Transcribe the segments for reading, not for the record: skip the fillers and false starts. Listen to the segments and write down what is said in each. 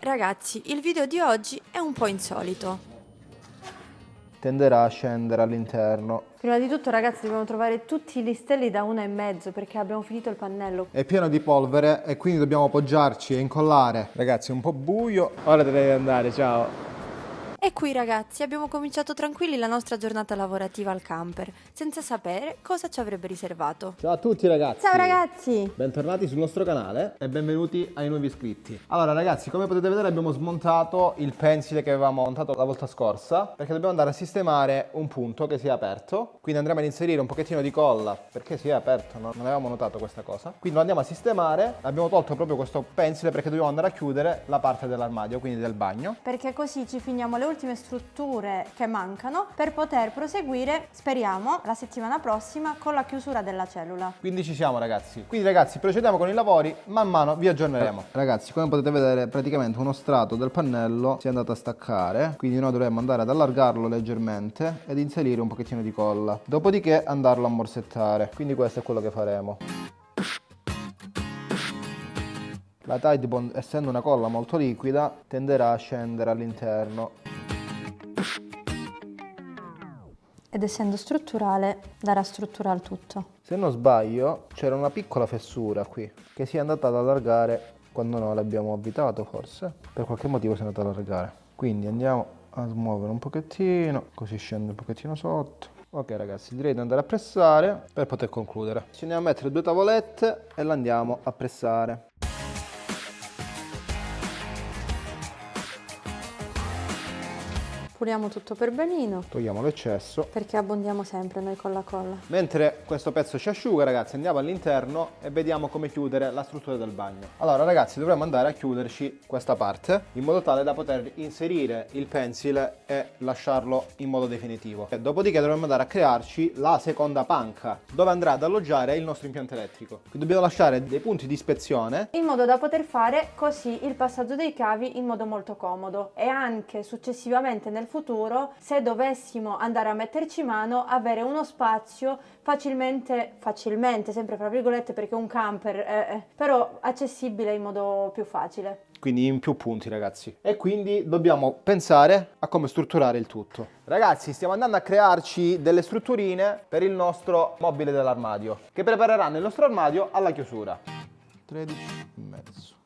Ragazzi, il video di oggi è un po' insolito. Tenderà a scendere all'interno. Prima di tutto, ragazzi, dobbiamo trovare tutti i listelli da 1,5 perché abbiamo finito il pannello. È pieno di polvere e quindi dobbiamo appoggiarci e incollare. Ragazzi, è un po' buio. Ora devi andare, ciao. E qui ragazzi abbiamo cominciato tranquilli la nostra giornata lavorativa al camper, senza sapere cosa ci avrebbe riservato. Ciao a tutti ragazzi. Ciao ragazzi! Bentornati sul nostro canale e benvenuti ai nuovi iscritti. Allora ragazzi, come potete vedere abbiamo smontato il pensile che avevamo montato la volta scorsa, perché dobbiamo andare a sistemare un punto che si è aperto. Quindi andremo ad inserire un pochettino di colla perché si è aperto, non avevamo notato questa cosa. Quindi lo andiamo a sistemare. Abbiamo tolto proprio questo pensile perché dobbiamo andare a chiudere la parte dell'armadio, quindi del bagno. Perché così ci finiamo le ultime strutture che mancano per poter proseguire, speriamo, la settimana prossima con la chiusura della cellula. Quindi ci siamo ragazzi. Quindi ragazzi procediamo con i lavori, man mano vi aggiorneremo. Ragazzi, come potete vedere praticamente uno strato del pannello si è andato a staccare, quindi noi dovremmo andare ad allargarlo leggermente ed inserire un pochettino di colla. Dopodiché andarlo a morsettare. Quindi questo è quello che faremo. La Tide Bond, essendo una colla molto liquida, tenderà a scendere all'interno. Ed essendo strutturale, darà struttura al tutto. Se non sbaglio c'era una piccola fessura qui che si è andata ad allargare quando noi l'abbiamo avvitato, forse per qualche motivo si è andata ad allargare. Quindi andiamo a smuovere un pochettino, così scende un pochettino sotto. Ok ragazzi, direi di andare a pressare per poter concludere. Ci andiamo a mettere 2 tavolette e l'andiamo a pressare. Puliamo tutto per benino, Togliamo l'eccesso. perché abbondiamo sempre noi con la colla. Mentre questo pezzo si asciuga ragazzi, andiamo all'interno e vediamo come chiudere la struttura del bagno. Allora ragazzi, dovremmo andare a chiuderci questa parte in modo tale da poter inserire il pensile e lasciarlo in modo definitivo. E dopodiché dovremmo andare a crearci la seconda panca dove andrà ad alloggiare il nostro impianto elettrico. Quindi dobbiamo lasciare dei punti di ispezione In modo da poter fare così il passaggio dei cavi in modo molto comodo e anche successivamente nel futuro, se dovessimo andare a metterci mano, avere uno spazio facilmente, sempre fra virgolette perché un camper, però accessibile in modo più facile. quindi in più punti ragazzi, e quindi dobbiamo pensare a come strutturare il tutto. Ragazzi, stiamo andando a crearci delle strutturine per il nostro mobile dell'armadio che prepareranno il nostro armadio alla chiusura. 13,5.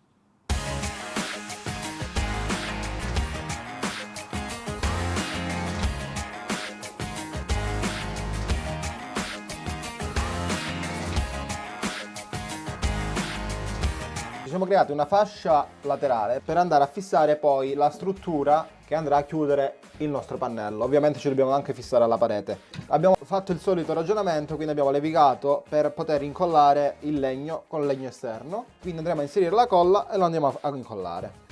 Ci siamo creati una fascia laterale per andare a fissare poi la struttura che andrà a chiudere il nostro pannello. Ovviamente ci dobbiamo anche fissare alla parete. Abbiamo fatto il solito ragionamento, quindi abbiamo levigato per poter incollare il legno con il legno esterno. Quindi andremo a inserire la colla e lo andiamo a incollare.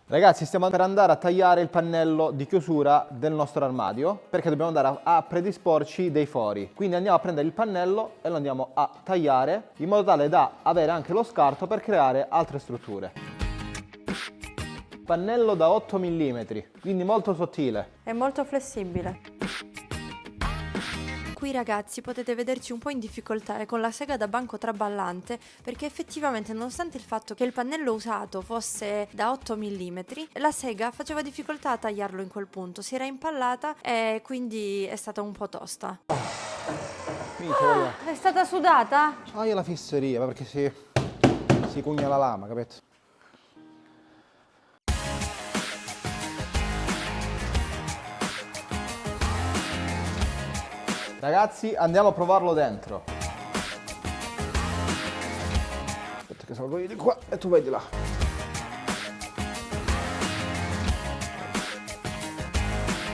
Ragazzi, stiamo per andare a tagliare il pannello di chiusura del nostro armadio perché dobbiamo andare a predisporci dei fori. Quindi andiamo a prendere il pannello e lo andiamo a tagliare in modo tale da avere anche lo scarto per creare altre strutture. Pannello da 8 mm, quindi molto sottile. È molto flessibile. Qui ragazzi potete vederci un po' in difficoltà con la sega da banco traballante perché effettivamente nonostante il fatto che il pannello usato fosse da 8 mm, la sega faceva difficoltà a tagliarlo in quel punto, si era impallata e quindi è stata un po' tosta. È stata sudata? Io la fisseria, ma perché si cugna la lama, capito? Ragazzi, andiamo a provarlo dentro. Aspetta che salgo io di qua e tu vai di là.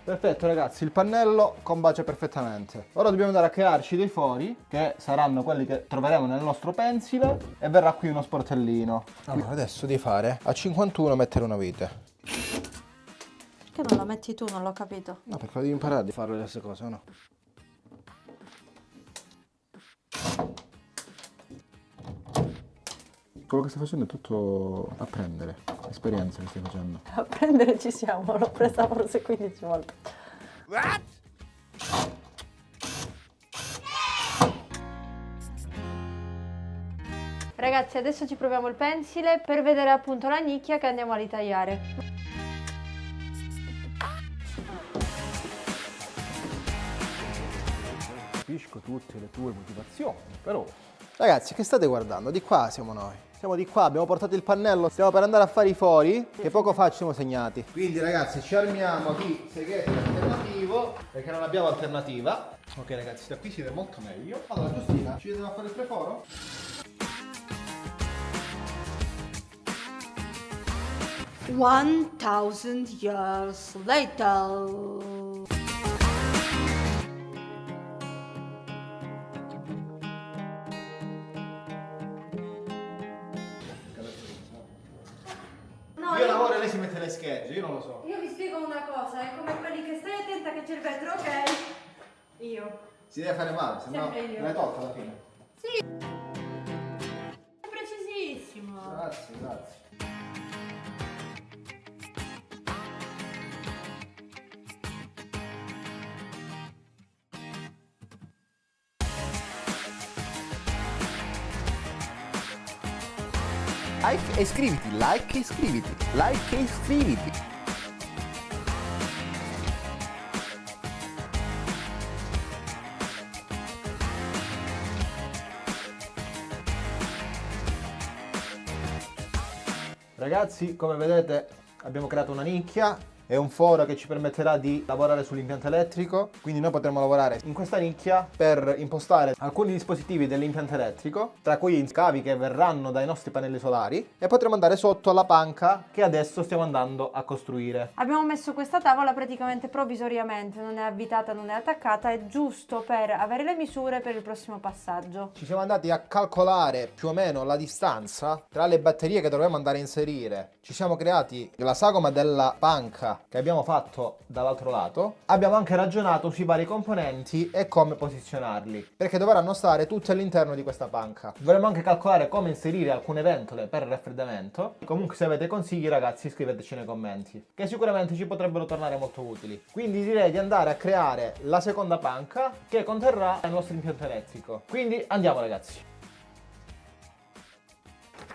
Perfetto ragazzi, il pannello combacia perfettamente. Ora dobbiamo andare a crearci dei fori, che saranno quelli che troveremo nel nostro pensile, e verrà qui uno sportellino. Allora adesso devi fare a 51 mettere una vite. Perché non la metti tu? Non l'ho capito. No, perché devi imparare a fare le stesse cose, o no? Quello che stai facendo è tutto a prendere, esperienza che stai facendo. A prendere ci siamo, l'ho presa forse 15 volte. Ragazzi, adesso ci proviamo il pensile per vedere appunto la nicchia che andiamo a ritagliare. Capisco tutte le tue motivazioni, però... Ragazzi, che state guardando? Di qua siamo noi. Siamo di qua, abbiamo portato il pannello, stiamo per andare a fare i fori che poco fa ci siamo segnati. Quindi ragazzi, ci armiamo di segreto alternativo, perché non abbiamo alternativa. Ok ragazzi, da qui si vede molto meglio. Allora Giustina, ci vediamo a fare il preforo? 1000 years later. Io lavoro e lei si mette le schegge, io non lo so. Io vi spiego una cosa, è come quelli che stai attenta che c'è il vetro, ok? Io. Si deve fare male, se no Sempre io. l'hai tolta alla fine. Sì. È precisissimo. Grazie, grazie. Like e iscriviti, like e iscriviti, like e iscriviti. Ragazzi, come vedete abbiamo creato una nicchia. È un foro che ci permetterà di lavorare sull'impianto elettrico, quindi noi potremo lavorare in questa nicchia per impostare alcuni dispositivi dell'impianto elettrico, tra cui i cavi che verranno dai nostri pannelli solari, e potremo andare sotto alla panca che adesso stiamo andando a costruire. Abbiamo messo questa tavola praticamente provvisoriamente, non è avvitata, non è attaccata, è giusto per avere le misure per il prossimo passaggio. Ci siamo andati a calcolare più o meno la distanza tra le batterie che dovremmo andare a inserire. Ci siamo creati la sagoma della panca che abbiamo fatto dall'altro lato. Abbiamo anche ragionato sui vari componenti e come posizionarli, perché dovranno stare tutti all'interno di questa panca. Dovremmo anche calcolare come inserire alcune ventole per il raffreddamento. Comunque, se avete consigli ragazzi, scriveteci nei commenti, che sicuramente ci potrebbero tornare molto utili. Quindi direi di andare a creare la seconda panca che conterrà il nostro impianto elettrico. Quindi andiamo ragazzi.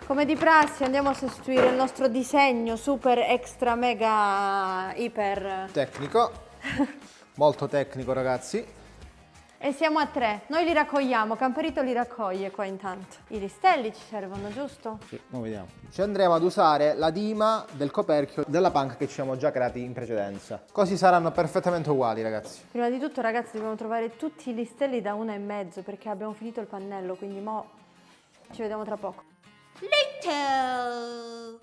Come di prassi andiamo a sostituire il nostro disegno super extra mega iper Tecnico, molto tecnico ragazzi. e siamo a 3. Noi li raccogliamo, Camperito li raccoglie qua intanto. I listelli ci servono, giusto? Sì, ora vediamo. Ci andremo ad usare la dima del coperchio della panca che ci siamo già creati in precedenza. Così saranno perfettamente uguali ragazzi. Prima di tutto ragazzi dobbiamo trovare tutti i listelli da 1,5 perché abbiamo finito il pannello, quindi mo ci vediamo tra poco.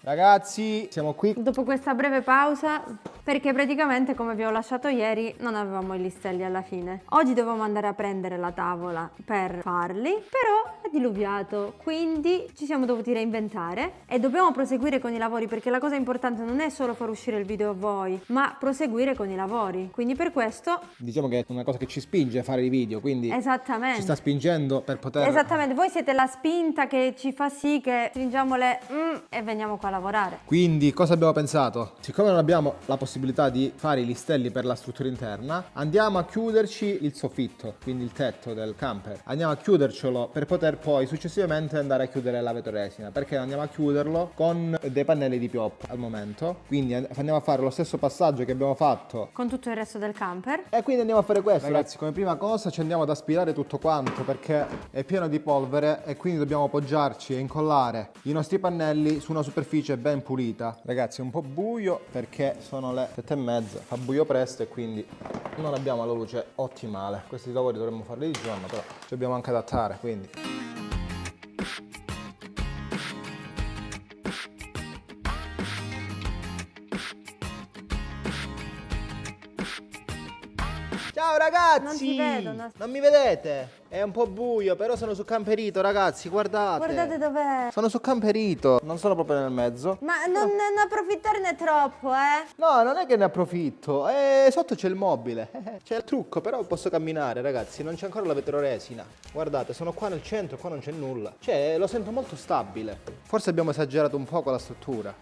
Ragazzi, siamo qui. Dopo questa breve pausa, perché praticamente come vi ho lasciato ieri non avevamo i listelli alla fine. Oggi dovevamo andare a prendere la tavola per farli, però è diluviato, quindi ci siamo dovuti reinventare e dobbiamo proseguire con i lavori perché la cosa importante non è solo far uscire il video a voi, ma proseguire con i lavori. Quindi per questo... Diciamo che è una cosa che ci spinge a fare i video, quindi Esattamente. ci sta spingendo per poter... Esattamente, voi siete la spinta che ci fa sì che stringiamo le e veniamo qua a lavorare. Quindi cosa abbiamo pensato? Siccome non abbiamo la possibilità di fare i listelli per la struttura interna, andiamo a chiuderci il soffitto, quindi il tetto del camper. Andiamo a chiudercelo per poter poi successivamente andare a chiudere la vetroresina, perché andiamo a chiuderlo con dei pannelli di pioppo al momento. Quindi andiamo a fare lo stesso passaggio che abbiamo fatto Con tutto il resto del camper. e quindi andiamo a fare questo. Ragazzi, come prima cosa ci andiamo ad aspirare tutto quanto perché è pieno di polvere e quindi dobbiamo appoggiarci e incollare i nostri pannelli su una superficie ben pulita. Ragazzi, è un po' buio perché sono le 7:30, fa buio presto e quindi non abbiamo la luce ottimale. Questi lavori dovremmo farli di giorno, però ci dobbiamo anche adattare, quindi. Ciao ragazzi! Non ti vedo, Non mi vedete? È un po' buio, però sono su Camperito, ragazzi, guardate. Guardate dov'è. Sono su Camperito, non sono proprio nel mezzo. Ma non approfittarne troppo, eh? No, non è che ne approfitto. Sotto c'è il mobile. C'è il trucco, però posso camminare, ragazzi. Non c'è ancora la vetroresina. Guardate, sono qua nel centro, qua non c'è nulla. Cioè, lo sento molto stabile. Forse abbiamo esagerato un po' con la struttura.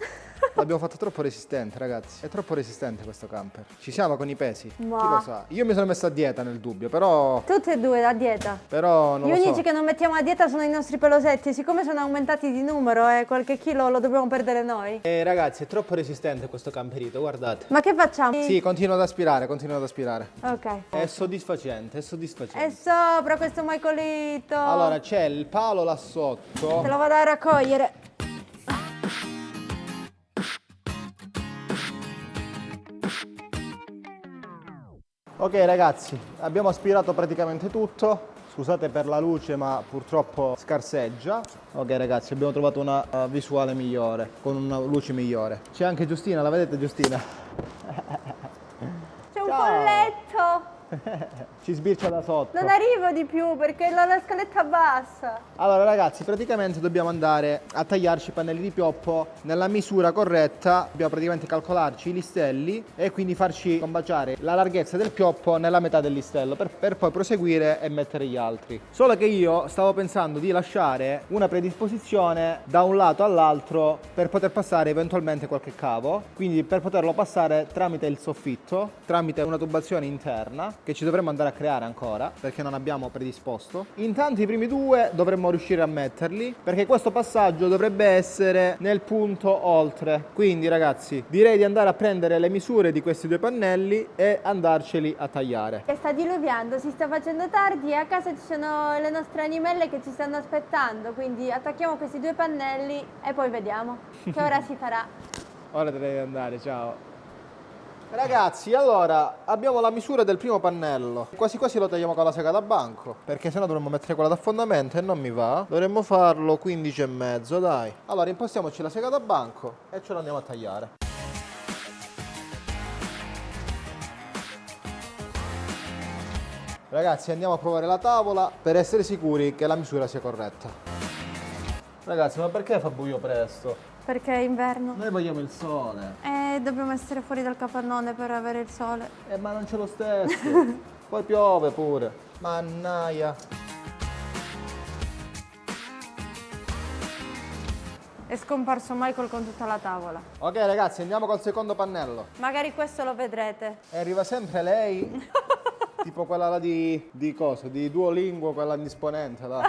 L'abbiamo fatto troppo resistente, ragazzi. È troppo resistente questo camper. Ci siamo con i pesi? Chi lo sa? Io mi sono messo a dieta nel dubbio, però... Tutte e due a dieta. Però non Gli lo so. unici che non mettiamo a dieta sono i nostri pelosetti. Siccome sono aumentati di numero e qualche chilo lo dobbiamo perdere noi. Ragazzi, è troppo resistente questo camperito, guardate. Ma che facciamo? Sì, continuo ad aspirare, continuo ad aspirare. Ok. È soddisfacente, è soddisfacente. È sopra questo Michaelito. Allora, c'è il palo là sotto. Te lo vado a raccogliere. Ok ragazzi, abbiamo aspirato praticamente tutto. Scusate per la luce, ma purtroppo scarseggia. Ok ragazzi, abbiamo trovato una visuale migliore, con una luce migliore. C'è anche Giustina, la vedete Giustina? C'è un Ciao. folletto. Ci sbircia da sotto. Non arrivo di più perché la scaletta bassa. Allora ragazzi, praticamente dobbiamo andare a tagliarci i pannelli di pioppo nella misura corretta. Dobbiamo praticamente calcolarci i listelli e quindi farci combaciare la larghezza del pioppo nella metà del listello per poi proseguire e mettere gli altri. Solo che io stavo pensando di lasciare una predisposizione da un lato all'altro per poter passare eventualmente qualche cavo, quindi per poterlo passare tramite il soffitto, tramite una tubazione interna che ci dovremmo andare a creare ancora perché non abbiamo predisposto. Intanto i primi due dovremmo riuscire a metterli perché questo passaggio dovrebbe essere nel punto oltre. Quindi ragazzi, direi di andare a prendere le misure di questi due pannelli e andarceli a tagliare. Che sta diluviando, si sta facendo tardi e a casa ci sono le nostre animelle che ci stanno aspettando, quindi attacchiamo questi due pannelli e poi vediamo che ora si farà. Ora devi andare, ciao. Ragazzi, allora abbiamo la misura del primo pannello. Quasi quasi lo tagliamo con la sega da banco, perché sennò dovremmo mettere quella da fondamento e non mi va. Dovremmo farlo 15,5, dai. Allora impostiamoci la sega da banco e ce lo andiamo a tagliare. Ragazzi, andiamo a provare la tavola per essere sicuri che la misura sia corretta. Ragazzi, ma perché fa buio presto? Perché è inverno. Noi vogliamo il sole. E dobbiamo essere fuori dal capannone per avere il sole. Ma non c'è lo stesso. Poi piove pure. Mannaia. È scomparso Michael con tutta la tavola. Ok ragazzi, andiamo col secondo pannello. Magari questo lo vedrete. E arriva sempre lei. Tipo quella là di cosa? Di Duolingo, quella indisponente là.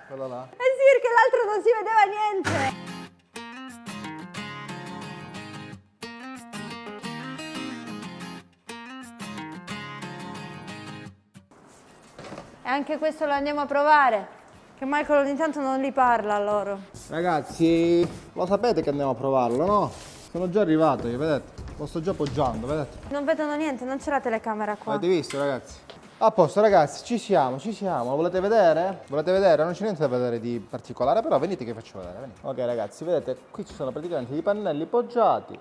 Quella là. Eh sì, perché l'altro non si vedeva niente. E anche questo lo andiamo a provare. Che Michael ogni tanto non li parla a loro. Ragazzi, lo sapete che andiamo a provarlo, no? Sono già arrivato, io, vedete? Lo sto già appoggiando, vedete? Non vedono niente, non c'è la telecamera qua. Avete visto ragazzi? A posto ragazzi, ci siamo, ci siamo. Lo volete vedere? Volete vedere? Non c'è niente da vedere di particolare, però venite che faccio vedere, venite. Ok ragazzi, vedete? Qui ci sono praticamente i pannelli poggiati.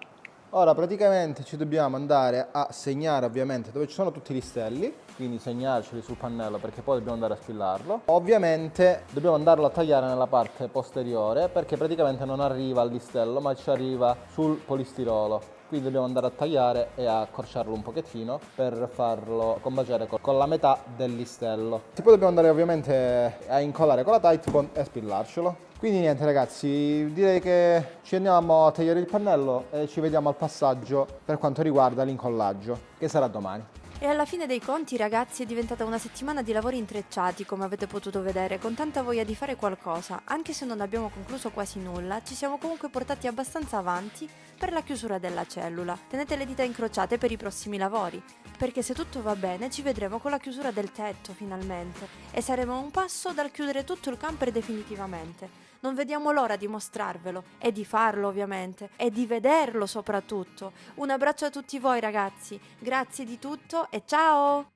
Ora praticamente ci dobbiamo andare a segnare ovviamente dove ci sono tutti gli listelli, quindi segnarceli sul pannello perché poi dobbiamo andare a spillarlo. Ovviamente dobbiamo andarlo a tagliare nella parte posteriore perché praticamente non arriva al listello ma ci arriva sul polistirolo. Quindi dobbiamo andare a tagliare e a accorciarlo un pochettino per farlo combaciare con la metà del listello. E poi dobbiamo andare ovviamente a incollare con la Titebond e a spillarcelo. Quindi niente ragazzi, direi che ci andiamo a tagliare il pannello e ci vediamo al passaggio per quanto riguarda l'incollaggio, che sarà domani. E alla fine dei conti, ragazzi, è diventata una settimana di lavori intrecciati, come avete potuto vedere, con tanta voglia di fare qualcosa. Anche se non abbiamo concluso quasi nulla, ci siamo comunque portati abbastanza avanti per la chiusura della cellula. Tenete le dita incrociate per i prossimi lavori, perché se tutto va bene ci vedremo con la chiusura del tetto finalmente e saremo a un passo dal chiudere tutto il camper definitivamente. Non vediamo l'ora di mostrarvelo e di farlo ovviamente e di vederlo soprattutto. Un abbraccio a tutti voi ragazzi, grazie di tutto e ciao!